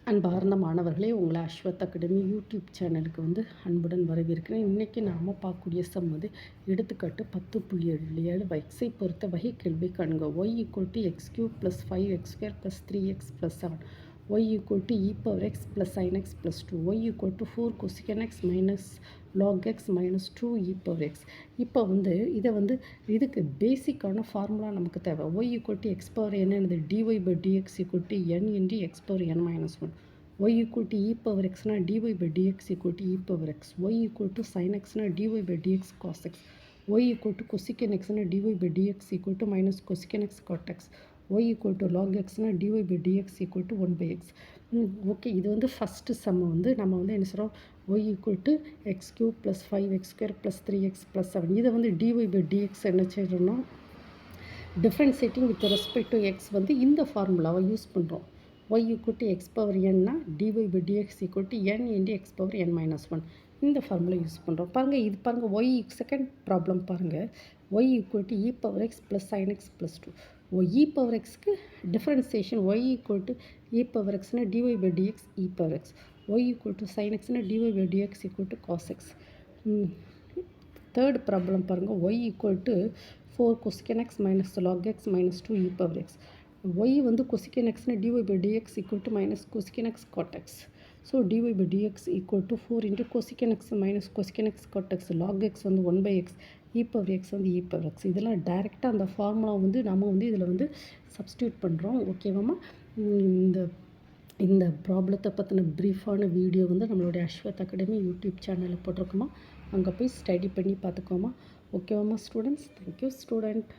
அன்பார்ந்த மாணவர்களே, உங்களை அஸ்வத் அகாடமி யூடியூப் சேனலுக்கு அன்புடன் வரவேற்கிறேன். இன்றைக்கி நாம் பார்க்கக்கூடிய சம் எடுத்துக்காட்டு 10.7 எக்ஸை பொறுத்த வகை கேள்வி காண்க. y = x³ + 5x² + 3x + 7 y = e⁻x + sin x + 2 y = 4 cosec x - log x - 2 e⁻x. இப்போ இதை இதுக்கு பேசிக்கான ஃபார்முலா நமக்கு தேவை. y = x⁻n என்னது dy/dx = n × x⁻n - 1 y = e⁻x னா dy/dx = e⁻x y = sin x னா dy/dx cos x y = cosec x னா dy/dx = cosec x cot x y = log x னா dy/dx = 1/x. ஓகே, இது ஃபஸ்ட்டு சம் நம்ம என்ன சொல்கிறோம், y = x³ + 5x² + 3x + 7 இதை dy/dx என்ன செய்யறோம்னா differentiating with respect to x இந்த ஃபார்முலாவை யூஸ் பண்ணுறோம். y = x⁻n னா dy/dx = n × x⁻n - 1 இந்த ஃபார்முலா யூஸ் பண்ணுறோம். பாருங்கள், இது பாருங்கள், y செகண்ட் ப்ராப்ளம் பாருங்கள். y = e⁻x + sin x + 2 e⁻xக்கு டிஃப்ரென்சியேஷன் y = e⁻x னா dy/dx e⁻x y = sin x னா dy/dx = cos x. Third problem பாருங்கள். y = 4 cosec x - log x - 2 e⁻x y cosec x னா dy/dx = cosec x cot x. So dy/dx = 4 × cosec x - cosec x cot x log x 1/x e⁻x e⁻x. இதெல்லாம் டைரெக்டாக அந்த formula நம்ம இதில் substitute பண்ணுறோம். ஓகேவாம்மா? இந்த இந்த ப்ராப்ளத்தை பற்றின ப்ரீஃபான வீடியோ நம்மளுடைய அஸ்வத் அகாடமி யூடியூப் சேனலில் போட்டிருக்கோமா, அங்கே போய் ஸ்டடி பண்ணி பார்த்துக்கோமா. ஓகேவாம்மா ஸ்டூடெண்ட்ஸ்? Thank you student.